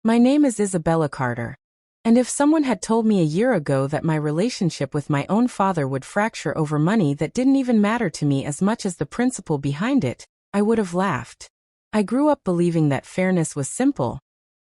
My name is Isabella Carter. And if someone had told me a year ago that my relationship with my own father would fracture over money that didn't even matter to me as much as the principle behind it, I would have laughed. I grew up believing that fairness was simple,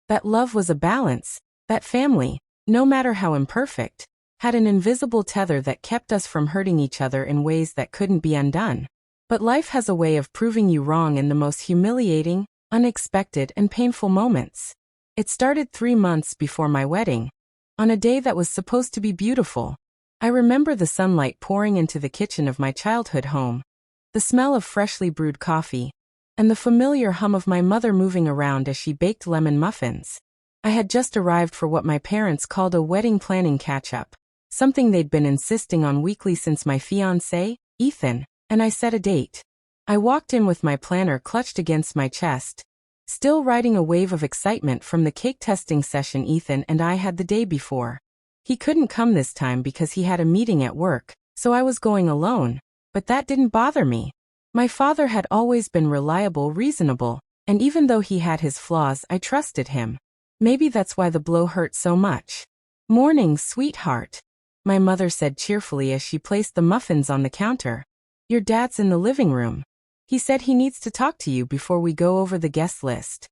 that love was a balance, that family, no matter how imperfect, had an invisible tether that kept us from hurting each other in ways that couldn't be undone. But life has a way of proving you wrong in the most humiliating, unexpected, and painful moments. It started 3 months before my wedding, on a day that was supposed to be beautiful. I remember the sunlight pouring into the kitchen of my childhood home, the smell of freshly brewed coffee, and the familiar hum of my mother moving around as she baked lemon muffins. I had just arrived for what my parents called a wedding planning catch-up, something they'd been insisting on weekly since my fiancé, Ethan, and I set a date. I walked in with my planner clutched against my chest, still riding a wave of excitement from the cake testing session Ethan and I had the day before. He couldn't come this time because he had a meeting at work, so I was going alone, but that didn't bother me. My father had always been reliable, reasonable, and even though he had his flaws, I trusted him. Maybe that's why the blow hurt so much. "Morning, sweetheart," my mother said cheerfully as she placed the muffins on the counter. "Your dad's in the living room. He said he needs to talk to you before we go over the guest list."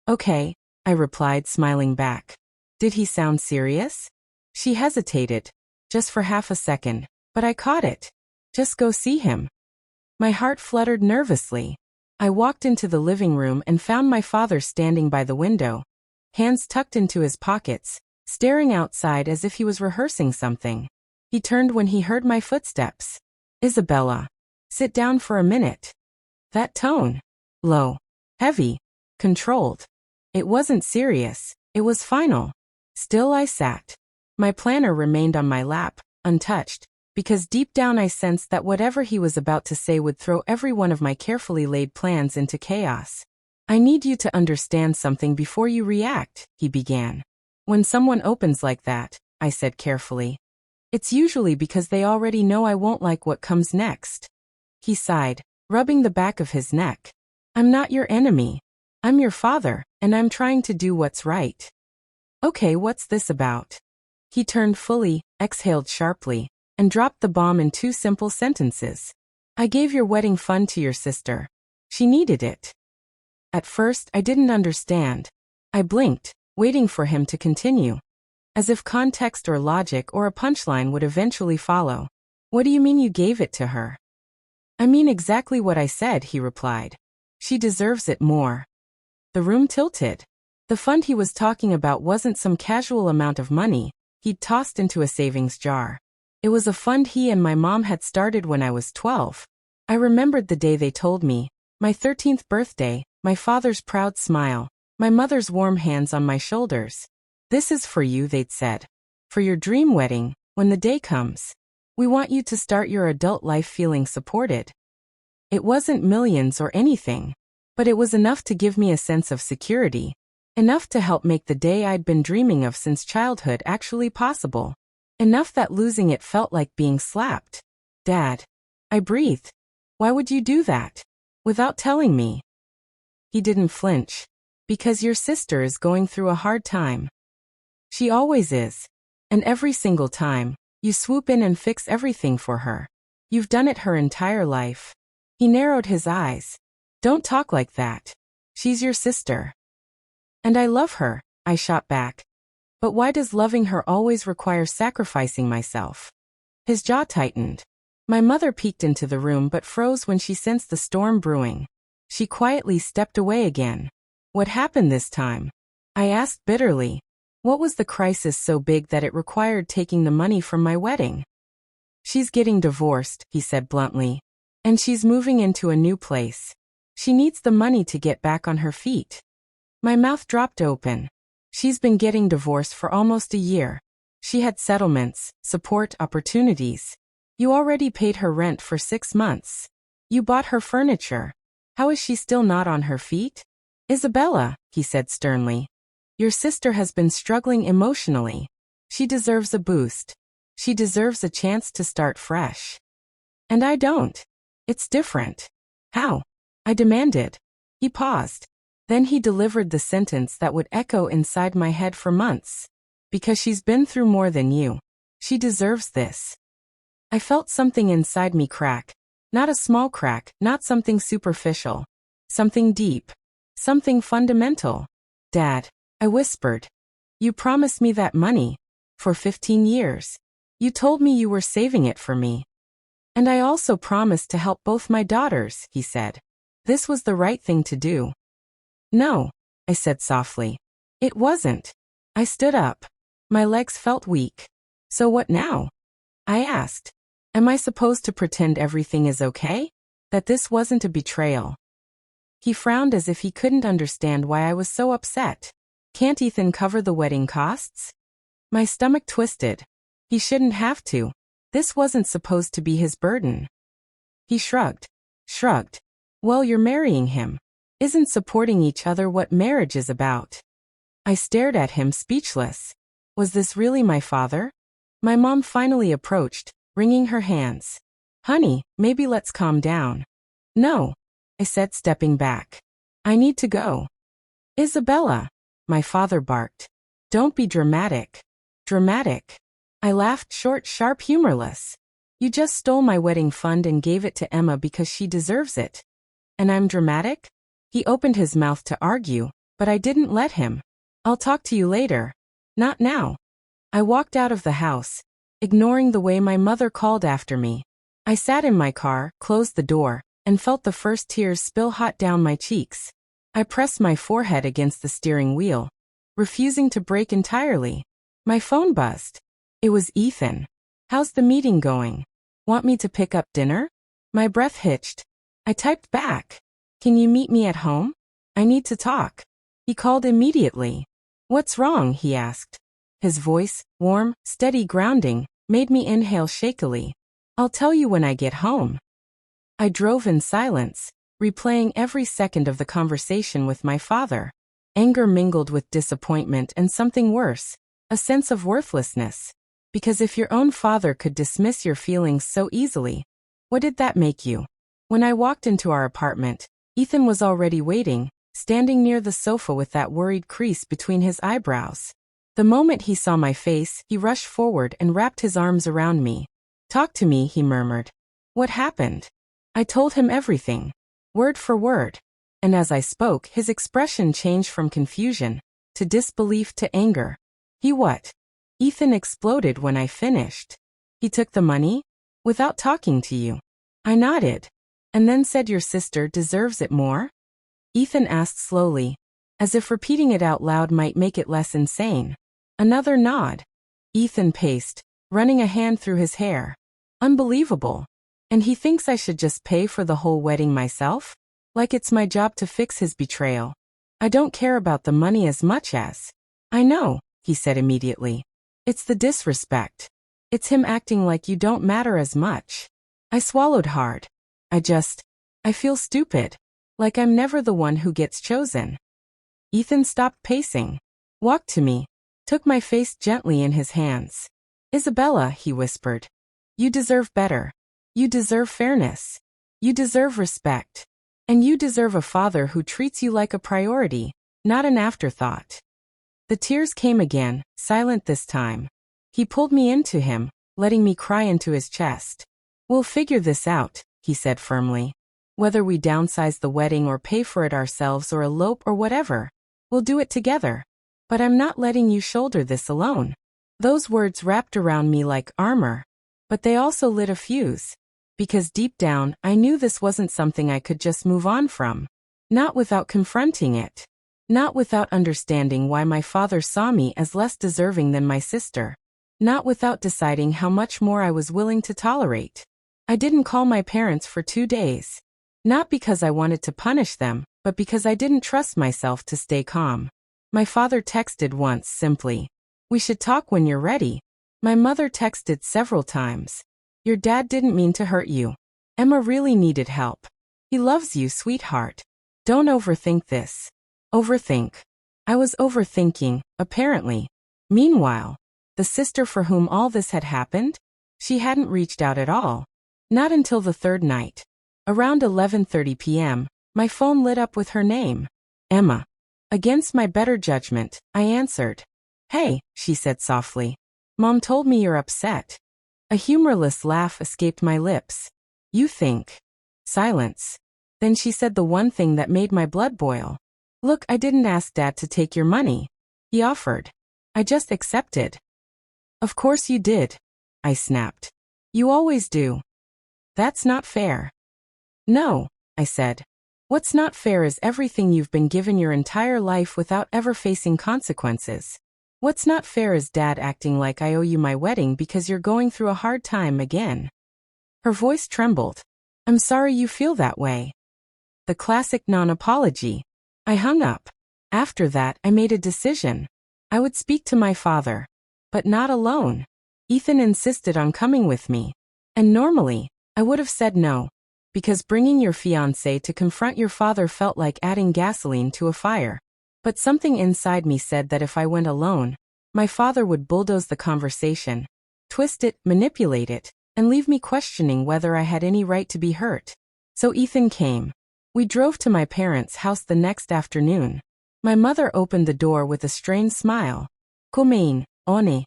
"Okay," I replied, smiling back. Did he sound serious? She hesitated, just for half a second, but I caught it. "Just go see him." My heart fluttered nervously. I walked into the living room and found my father standing by the window, hands tucked into his pockets, staring outside as if he was rehearsing something. He turned when he heard my footsteps. "Isabella, sit down for a minute." That tone, low, heavy, controlled. It wasn't serious, it was final. Still I sat. My planner remained on my lap, untouched, because deep down I sensed that whatever he was about to say would throw every one of my carefully laid plans into chaos. "I need you to understand something before you react," he began. "When someone opens like that," I said carefully, "it's usually because they already know I won't like what comes next." He sighed, rubbing the back of his neck. "I'm not your enemy. I'm your father, and I'm trying to do what's right." "Okay, what's this about?" He turned fully, exhaled sharply, and dropped the bomb in 2 simple sentences. "I gave your wedding fund to your sister. She needed it." At first, I didn't understand. I blinked, waiting for him to continue, as if context or logic or a punchline would eventually follow. "What do you mean you gave it to her?" "I mean exactly what I said," he replied. "She deserves it more." The room tilted. The fund he was talking about wasn't some casual amount of money he'd tossed into a savings jar. It was a fund he and my mom had started when I was 12. I remembered the day they told me, my 13th birthday, my father's proud smile, my mother's warm hands on my shoulders. "This is for you," they'd said. "For your dream wedding, when the day comes. We want you to start your adult life feeling supported." It wasn't millions or anything, but it was enough to give me a sense of security, enough to help make the day I'd been dreaming of since childhood actually possible, enough that losing it felt like being slapped. "Dad," I breathed. "Why would you do that? Without telling me?" He didn't flinch. "Because your sister is going through a hard time. She always is. And every single time, you swoop in and fix everything for her. You've done it her entire life." He narrowed his eyes. "Don't talk like that. She's your sister." "And I love her," I shot back. "But why does loving her always require sacrificing myself?" His jaw tightened. My mother peeked into the room but froze when she sensed the storm brewing. She quietly stepped away again. "What happened this time?" I asked bitterly. What was the crisis so big that it required taking the money from my wedding? "She's getting divorced," he said bluntly. "And she's moving into a new place. She needs the money to get back on her feet." My mouth dropped open. She's been getting divorced for almost a year. She had settlements, support, opportunities. You already paid her rent for 6 months. You bought her furniture. How is she still not on her feet? "Isabella," he said sternly, "your sister has been struggling emotionally. She deserves a boost. She deserves a chance to start fresh. And I don't. It's different." "How?" I demanded. He paused. Then he delivered the sentence that would echo inside my head for months. Because she's been through more than you. She deserves this. I felt something inside me crack. Not a small crack, not something superficial. Something deep. Something fundamental. Dad, I whispered. You promised me that money. For 15 years. You told me you were saving it for me. And I also promised to help both my daughters, he said. This was the right thing to do. No, I said softly. It wasn't. I stood up. My legs felt weak. So what now? I asked. Am I supposed to pretend everything is okay? That this wasn't a betrayal? He frowned as if he couldn't understand why I was so upset. Can't Ethan cover the wedding costs? My stomach twisted. He shouldn't have to. This wasn't supposed to be his burden. He shrugged. Well, you're marrying him. Isn't supporting each other what marriage is about? I stared at him speechless. Was this really my father? My mom finally approached, wringing her hands. Honey, maybe let's calm down. No, I said, stepping back. I need to go. Isabella, my father barked. Don't be dramatic. Dramatic. I laughed, short, sharp, humorless. You just stole my wedding fund and gave it to Emma because she deserves it. And I'm dramatic? He opened his mouth to argue, but I didn't let him. I'll talk to you later. Not now. I walked out of the house, ignoring the way my mother called after me. I sat in my car, closed the door, and felt the first tears spill hot down my cheeks. I pressed my forehead against the steering wheel, refusing to break entirely. My phone buzzed. It was Ethan. How's the meeting going? Want me to pick up dinner? My breath hitched. I typed back. Can you meet me at home? I need to talk. He called immediately. What's wrong? He asked. His voice, warm, steady, grounding, made me inhale shakily. I'll tell you when I get home. I drove in silence, replaying every second of the conversation with my father. Anger mingled with disappointment and something worse, a sense of worthlessness. Because if your own father could dismiss your feelings so easily, what did that make you? When I walked into our apartment, Ethan was already waiting, standing near the sofa with that worried crease between his eyebrows. The moment he saw my face, he rushed forward and wrapped his arms around me. Talk to me, he murmured. What happened? I told him everything, word for word. And as I spoke, his expression changed from confusion to disbelief to anger. He what? Ethan exploded when I finished. He took the money? Without talking to you. I nodded. And then said your sister deserves it more? Ethan asked slowly, as if repeating it out loud might make it less insane. Another nod. Ethan paced, running a hand through his hair. Unbelievable. And he thinks I should just pay for the whole wedding myself? Like it's my job to fix his betrayal. I don't care about the money as much as. I know, he said immediately. It's the disrespect. It's him acting like you don't matter as much. I swallowed hard. I feel stupid. Like I'm never the one who gets chosen. Ethan stopped pacing. Walked to me. Took my face gently in his hands. Isabella, he whispered. You deserve better. You deserve fairness. You deserve respect. And you deserve a father who treats you like a priority, not an afterthought. The tears came again, silent this time. He pulled me into him, letting me cry into his chest. We'll figure this out, he said firmly. Whether we downsize the wedding or pay for it ourselves or elope or whatever, we'll do it together. But I'm not letting you shoulder this alone. Those words wrapped around me like armor. But they also lit a fuse. Because deep down, I knew this wasn't something I could just move on from. Not without confronting it. Not without understanding why my father saw me as less deserving than my sister. Not without deciding how much more I was willing to tolerate. I didn't call my parents for 2 days. Not because I wanted to punish them, but because I didn't trust myself to stay calm. My father texted once simply. We should talk when you're ready. My mother texted several times. Your dad didn't mean to hurt you. Emma really needed help. He loves you, sweetheart. Don't overthink this. Overthink. I was overthinking, apparently. Meanwhile, the sister for whom all this had happened? She hadn't reached out at all. Not until the third night. Around 11:30 p.m., my phone lit up with her name. Emma. Against my better judgment, I answered. Hey, she said softly. Mom told me you're upset. A humorless laugh escaped my lips. You think. Silence. Then she said the one thing that made my blood boil. Look, I didn't ask Dad to take your money. He offered. I just accepted. Of course you did, I snapped. You always do. That's not fair. No, I said. What's not fair is everything you've been given your entire life without ever facing consequences. What's not fair is Dad acting like I owe you my wedding because you're going through a hard time again. Her voice trembled. I'm sorry you feel that way. The classic non-apology. I hung up. After that, I made a decision. I would speak to my father. But not alone. Ethan insisted on coming with me. And normally, I would have said no. Because bringing your fiancé to confront your father felt like adding gasoline to a fire. But something inside me said that if I went alone, my father would bulldoze the conversation, twist it, manipulate it, and leave me questioning whether I had any right to be hurt. So Ethan came. We drove to my parents' house the next afternoon. My mother opened the door with a strained smile. Kumain, one.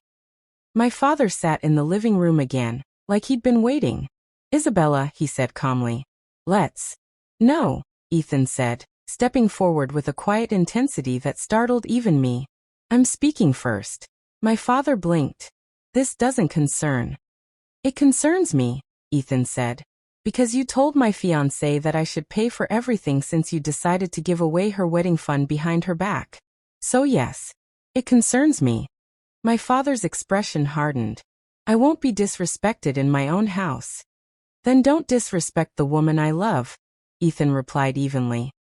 My father sat in the living room again, like he'd been waiting. Isabella, he said calmly. Let's. No, Ethan said, stepping forward with a quiet intensity that startled even me. I'm speaking first. My father blinked. This doesn't concern. It concerns me, Ethan said. Because you told my fiancé that I should pay for everything since you decided to give away her wedding fund behind her back. So yes, it concerns me. My father's expression hardened. I won't be disrespected in my own house. Then don't disrespect the woman I love, Ethan replied evenly.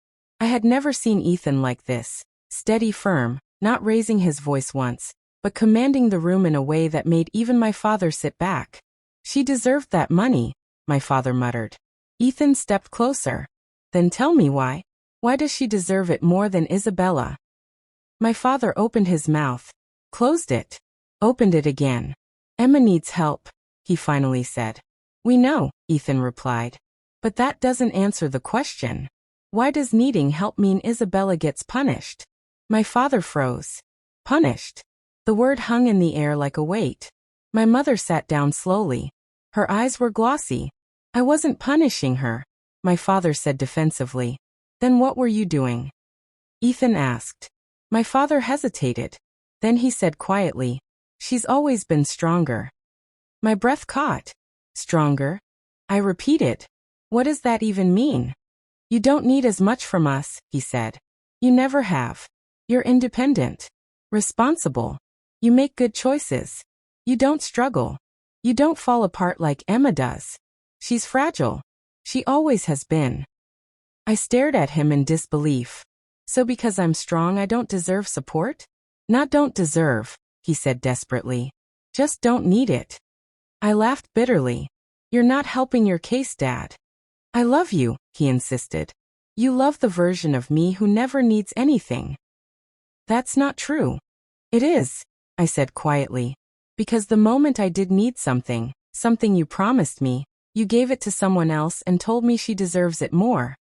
I had never seen Ethan like this, steady, firm, not raising his voice once, but commanding the room in a way that made even my father sit back. She deserved that money, my father muttered. Ethan stepped closer. Then tell me why. Why does she deserve it more than Isabella? My father opened his mouth, closed it, opened it again. Emma needs help, he finally said. We know, Ethan replied. But that doesn't answer the question. Why does needing help mean Isabella gets punished? My father froze. Punished. The word hung in the air like a weight. My mother sat down slowly. Her eyes were glossy. I wasn't punishing her, my father said defensively. Then what were you doing? Ethan asked. My father hesitated. Then he said quietly, she's always been stronger. My breath caught. Stronger? I repeated. What does that even mean? You don't need as much from us, he said. You never have. You're independent. Responsible. You make good choices. You don't struggle. You don't fall apart like Emma does. She's fragile. She always has been. I stared at him in disbelief. So because I'm strong I don't deserve support? Not don't deserve, he said desperately. Just don't need it. I laughed bitterly. You're not helping your case, Dad. I love you, he insisted. You love the version of me who never needs anything. That's not true. It is, I said quietly. Because the moment I did need something, something you promised me, you gave it to someone else and told me she deserves it more.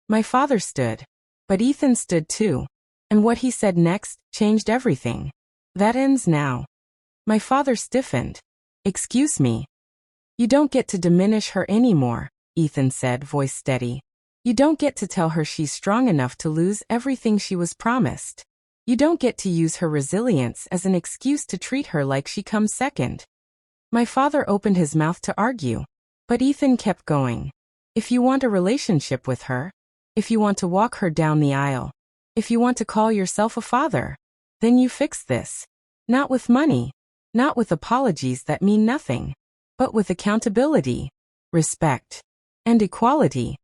My father stood. But Ethan stood too. And what he said next changed everything. That ends now. My father stiffened. Excuse me. You don't get to diminish her anymore, Ethan said, voice steady. You don't get to tell her she's strong enough to lose everything she was promised. You don't get to use her resilience as an excuse to treat her like she comes second. My father opened his mouth to argue. But Ethan kept going. If you want a relationship with her, if you want to walk her down the aisle, if you want to call yourself a father, then you fix this. Not with money, not with apologies that mean nothing, but with accountability, respect, and equality.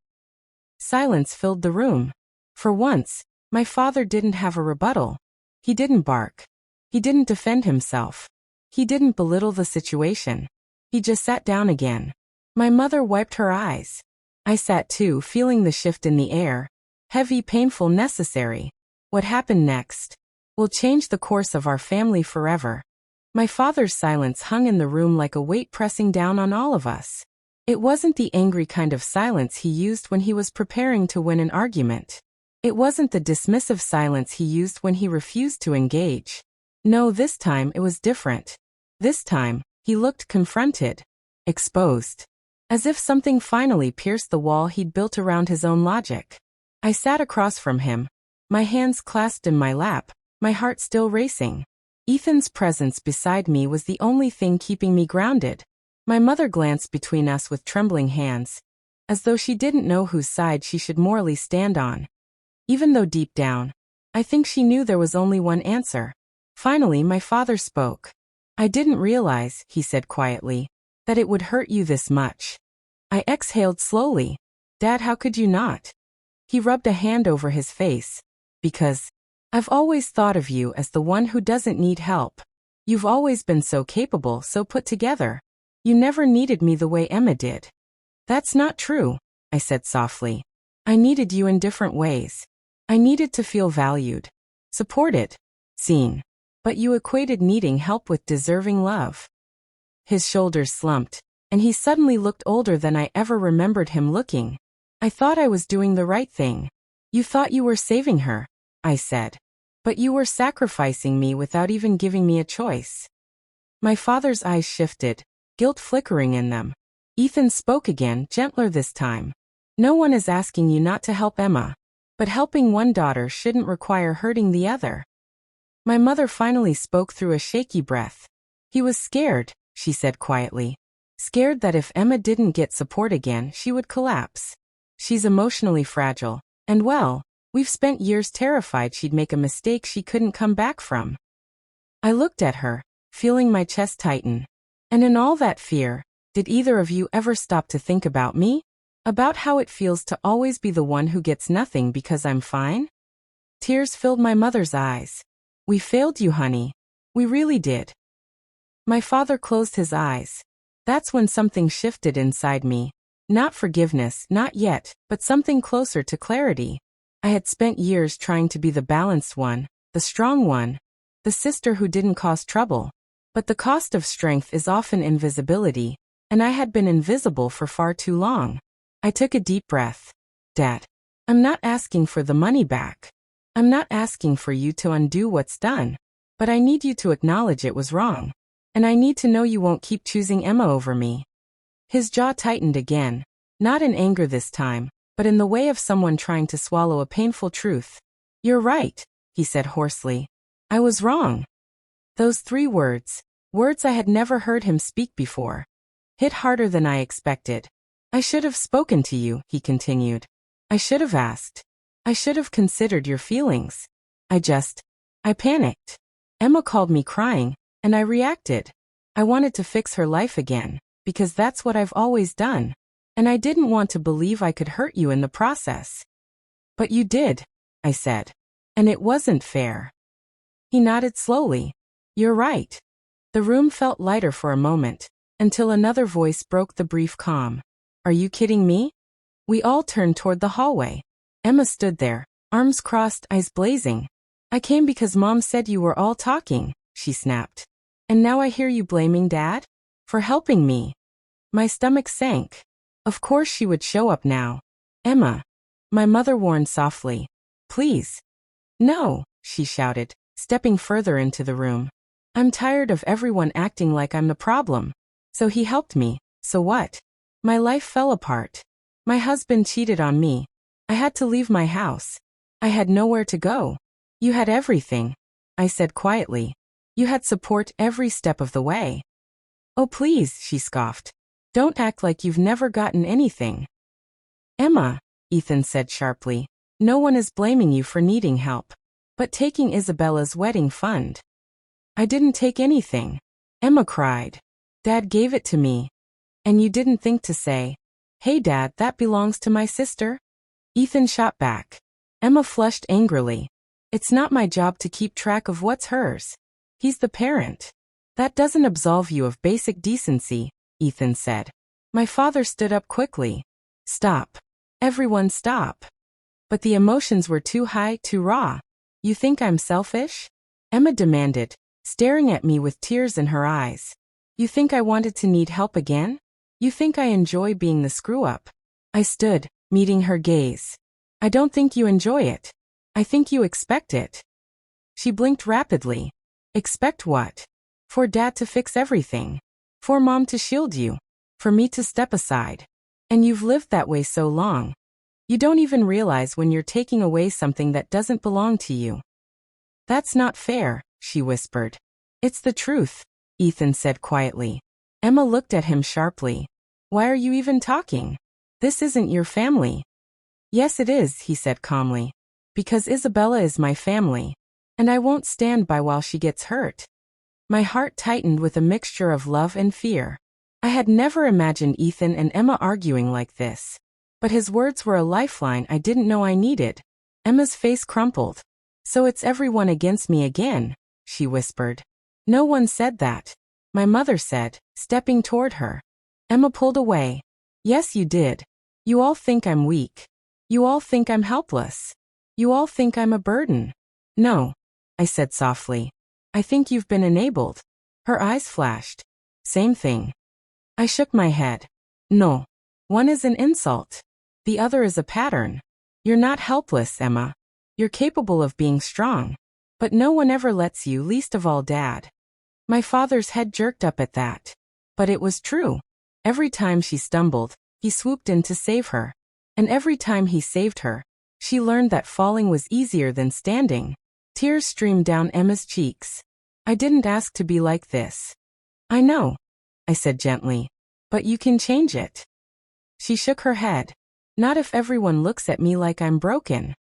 Silence filled the room. For once, my father didn't have a rebuttal. He didn't bark. He didn't defend himself. He didn't belittle the situation. He just sat down again. My mother wiped her eyes. I sat too, feeling the shift in the air. Heavy, painful, necessary. What happened next will change the course of our family forever. My father's silence hung in the room like a weight pressing down on all of us. It wasn't the angry kind of silence he used when he was preparing to win an argument. It wasn't the dismissive silence he used when he refused to engage. No, this time it was different. This time, he looked confronted, exposed, as if something finally pierced the wall he'd built around his own logic. I sat across from him, my hands clasped in my lap, my heart still racing. Ethan's presence beside me was the only thing keeping me grounded. My mother glanced between us with trembling hands, as though she didn't know whose side she should morally stand on. Even though deep down, I think she knew there was only one answer. Finally, my father spoke. "I didn't realize," he said quietly, "that it would hurt you this much." I exhaled slowly. "Dad, how could you not?" He rubbed a hand over his face. "Because I've always thought of you as the one who doesn't need help. You've always been so capable, so put together. You never needed me the way Emma did." "That's not true," I said softly. "I needed you in different ways. I needed to feel valued, supported, seen. But you equated needing help with deserving love." His shoulders slumped, and he suddenly looked older than I ever remembered him looking. "I thought I was doing the right thing." "You thought you were saving her," I said. "But you were sacrificing me without even giving me a choice." My father's eyes shifted, guilt flickering in them. Ethan spoke again, gentler this time. "No one is asking you not to help Emma. But helping one daughter shouldn't require hurting the other." My mother finally spoke through a shaky breath. "He was scared," she said quietly. "Scared that if Emma didn't get support again, she would collapse. She's emotionally fragile, and well, we've spent years terrified she'd make a mistake she couldn't come back from." I looked at her, feeling my chest tighten. "And in all that fear, did either of you ever stop to think about me? About how it feels to always be the one who gets nothing because I'm fine?" Tears filled my mother's eyes. "We failed you, honey. We really did." My father closed his eyes. That's when something shifted inside me. Not forgiveness, not yet, but something closer to clarity. I had spent years trying to be the balanced one, the strong one, the sister who didn't cause trouble. But the cost of strength is often invisibility, and I had been invisible for far too long. I took a deep breath. "Dad, I'm not asking for the money back. I'm not asking for you to undo what's done. But I need you to acknowledge it was wrong. And I need to know you won't keep choosing Emma over me." His jaw tightened again, not in anger this time, but in the way of someone trying to swallow a painful truth. "You're right," he said hoarsely. "I was wrong." Those 3 words, words I had never heard him speak before, hit harder than I expected. "I should have spoken to you," he continued. "I should have asked. I should have considered your feelings. I panicked. Emma called me crying, and I reacted. I wanted to fix her life again, because that's what I've always done. And I didn't want to believe I could hurt you in the process." "But you did," I said. "And it wasn't fair." He nodded slowly. "You're right." The room felt lighter for a moment, until another voice broke the brief calm. "Are you kidding me?" We all turned toward the hallway. Emma stood there, arms crossed, eyes blazing. "I came because Mom said you were all talking," she snapped. "And now I hear you blaming Dad? For helping me." My stomach sank. Of course she would show up now. "Emma," my mother warned softly. "Please." "No," she shouted, stepping further into the room. "I'm tired of everyone acting like I'm the problem. So he helped me, so what? My life fell apart. My husband cheated on me. I had to leave my house. I had nowhere to go. You had everything," I said quietly. "You had support every step of the way." "Oh please," she scoffed. "Don't act like you've never gotten anything." "Emma," Ethan said sharply, "no one is blaming you for needing help. But taking Isabella's wedding fund." "I didn't take anything," Emma cried. "Dad gave it to me. And you didn't think to say, 'Hey Dad, that belongs to my sister?'" Ethan shot back. Emma flushed angrily. "It's not my job to keep track of what's hers. He's the parent." "That doesn't absolve you of basic decency," Ethan said. My father stood up quickly. "Stop. Everyone stop." But the emotions were too high, too raw. "You think I'm selfish?" Emma demanded, staring at me with tears in her eyes. "You think I wanted to need help again? You think I enjoy being the screw-up?" I stood, meeting her gaze. "I don't think you enjoy it," I think you expect it. She blinked rapidly. Expect what? For Dad to fix everything. For Mom to shield you. For me to step aside. And you've lived that way so long. You don't even realize when you're taking away something that doesn't belong to you. That's not fair, she whispered. It's the truth, Ethan said quietly. Emma looked at him sharply. Why are you even talking? This isn't your family. Yes, it is, he said calmly. Because Isabella is my family. And I won't stand by while she gets hurt. My heart tightened with a mixture of love and fear. I had never imagined Ethan and Emma arguing like this. But his words were a lifeline I didn't know I needed. Emma's face crumpled. So it's everyone against me again, she whispered. No one said that. My mother said, stepping toward her. Emma pulled away. Yes, you did. You all think I'm weak. You all think I'm helpless. You all think I'm a burden. No, I said softly. I think you've been enabled. Her eyes flashed. Same thing. I shook my head. No. One is an insult. The other is a pattern. You're not helpless, Emma. You're capable of being strong. But no one ever lets you, least of all Dad. My father's head jerked up at that. But it was true. Every time she stumbled, he swooped in to save her. And every time he saved her, she learned that falling was easier than standing. Tears streamed down Emma's cheeks. I didn't ask to be like this. I know, I said gently. But you can change it. She shook her head. Not if everyone looks at me like I'm broken.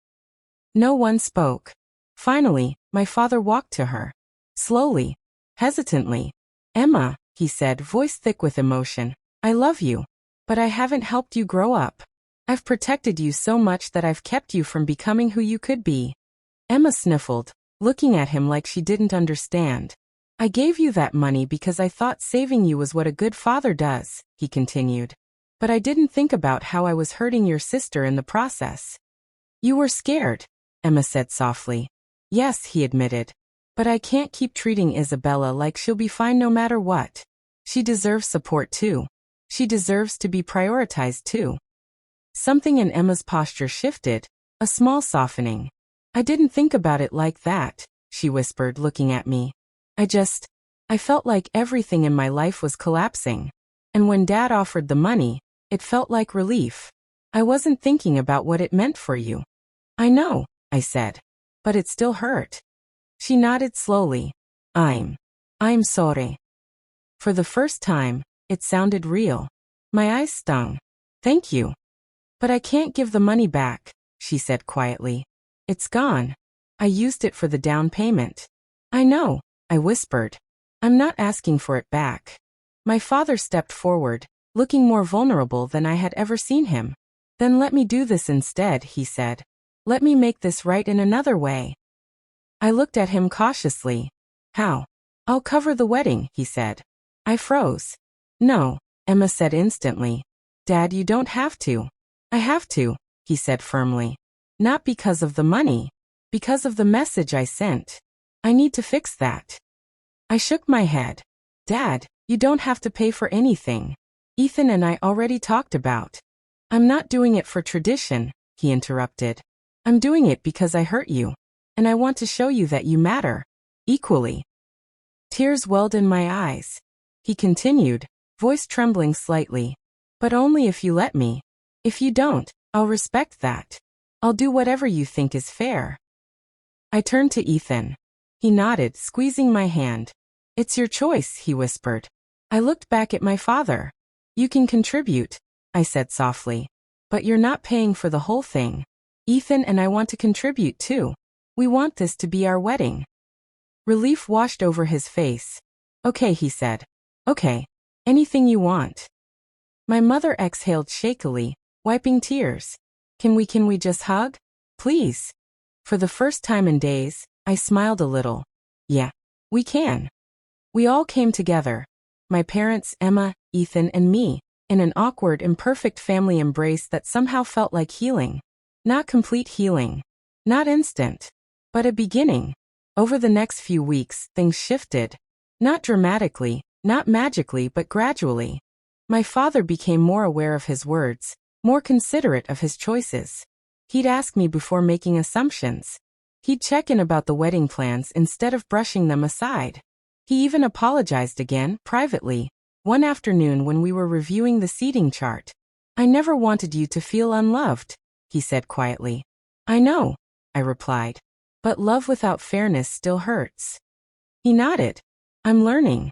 No one spoke. Finally, my father walked to her. Slowly. Hesitantly. Emma, he said, voice thick with emotion. I love you. But I haven't helped you grow up. I've protected you so much that I've kept you from becoming who you could be. Emma sniffled, looking at him like she didn't understand. I gave you that money because I thought saving you was what a good father does, he continued. But I didn't think about how I was hurting your sister in the process. You were scared, Emma said softly. Yes, he admitted. But I can't keep treating Isabella like she'll be fine no matter what. She deserves support too. She deserves to be prioritized too. Something in Emma's posture shifted, a small softening. I didn't think about it like that, she whispered, looking at me. I felt like everything in my life was collapsing. And when Dad offered the money, it felt like relief. I wasn't thinking about what it meant for you. I know, I said. But it still hurt. She nodded slowly. I'm sorry. For the first time, it sounded real. My eyes stung. Thank you. But I can't give the money back, she said quietly. It's gone. I used it for the down payment. I know, I whispered. I'm not asking for it back. My father stepped forward, looking more vulnerable than I had ever seen him. Then let me do this instead, he said. Let me make this right in another way. I looked at him cautiously. How? I'll cover the wedding, he said. I froze. No, Emma said instantly. Dad, you don't have to. I have to, he said firmly. Not because of the money. Because of the message I sent. I need to fix that. I shook my head. Dad, you don't have to pay for anything. Ethan and I already talked about. I'm not doing it for tradition, he interrupted. I'm doing it because I hurt you. And I want to show you that you matter. Equally. Tears welled in my eyes. He continued, voice trembling slightly. But only if you let me. If you don't, I'll respect that. I'll do whatever you think is fair. I turned to Ethan. He nodded, squeezing my hand. It's your choice, he whispered. I looked back at my father. You can contribute, I said softly. But you're not paying for the whole thing. Ethan and I want to contribute too. We want this to be our wedding. Relief washed over his face. Okay, he said. Okay. Anything you want. My mother exhaled shakily, wiping tears. Can we just hug? Please. For the first time in days, I smiled a little. Yeah, we can. We all came together. My parents, Emma, Ethan, and me, in an awkward, imperfect family embrace that somehow felt like healing. Not complete healing. Not instant. But a beginning. Over the next few weeks, things shifted. Not dramatically, not magically, but gradually. My father became more aware of his words, more considerate of his choices. He'd ask me before making assumptions. He'd check in about the wedding plans instead of brushing them aside. He even apologized again, privately, one afternoon when we were reviewing the seating chart. "I never wanted you to feel unloved," he said quietly. "I know," I replied. "But love without fairness still hurts." He nodded. "I'm learning."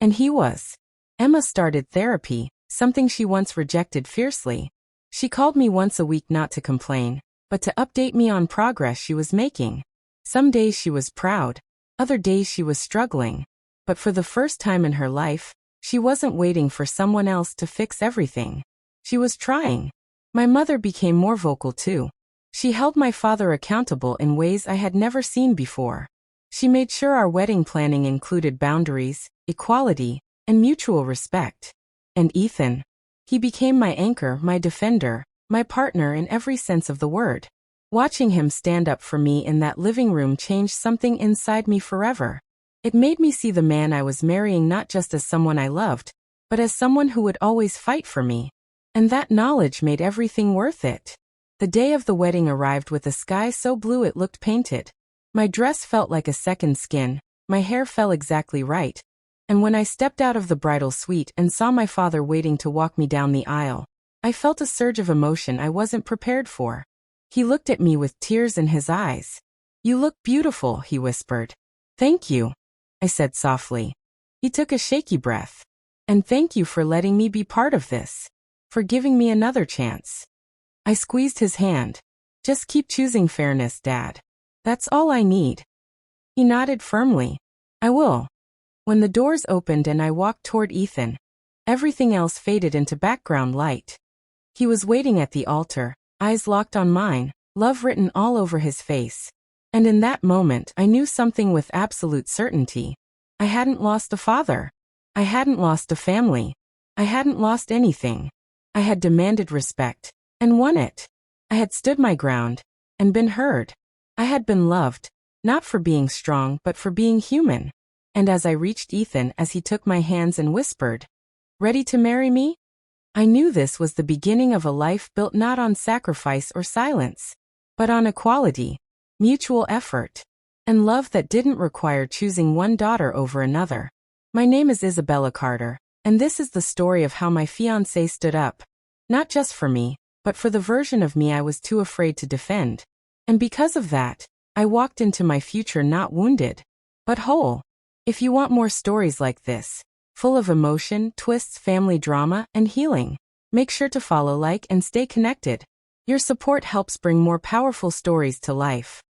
And he was. Emma started therapy, something she once rejected fiercely. She called me once a week not to complain, but to update me on progress she was making. Some days she was proud, other days she was struggling. But for the first time in her life, she wasn't waiting for someone else to fix everything. She was trying. My mother became more vocal too. She held my father accountable in ways I had never seen before. She made sure our wedding planning included boundaries, equality, and mutual respect. And Ethan? He became my anchor, my defender, my partner in every sense of the word. Watching him stand up for me in that living room changed something inside me forever. It made me see the man I was marrying not just as someone I loved, but as someone who would always fight for me. And that knowledge made everything worth it. The day of the wedding arrived with a sky so blue it looked painted. My dress felt like a second skin, my hair fell exactly right. And when I stepped out of the bridal suite and saw my father waiting to walk me down the aisle, I felt a surge of emotion I wasn't prepared for. He looked at me with tears in his eyes. "You look beautiful," he whispered. "Thank you," I said softly. He took a shaky breath. "And thank you for letting me be part of this. For giving me another chance." I squeezed his hand. "Just keep choosing fairness, Dad. That's all I need." He nodded firmly. "I will." When the doors opened and I walked toward Ethan, everything else faded into background light. He was waiting at the altar, eyes locked on mine, love written all over his face. And in that moment I knew something with absolute certainty. I hadn't lost a father. I hadn't lost a family. I hadn't lost anything. I had demanded respect, and won it. I had stood my ground, and been heard. I had been loved, not for being strong but for being human. And as I reached Ethan as he took my hands and whispered, "Ready to marry me?" I knew this was the beginning of a life built not on sacrifice or silence, but on equality, mutual effort, and love that didn't require choosing one daughter over another. My name is Isabella Carter, and this is the story of how my fiancé stood up, not just for me, but for the version of me I was too afraid to defend. And because of that, I walked into my future not wounded, but whole. If you want more stories like this, full of emotion, twists, family drama, and healing, make sure to follow, like, and stay connected. Your support helps bring more powerful stories to life.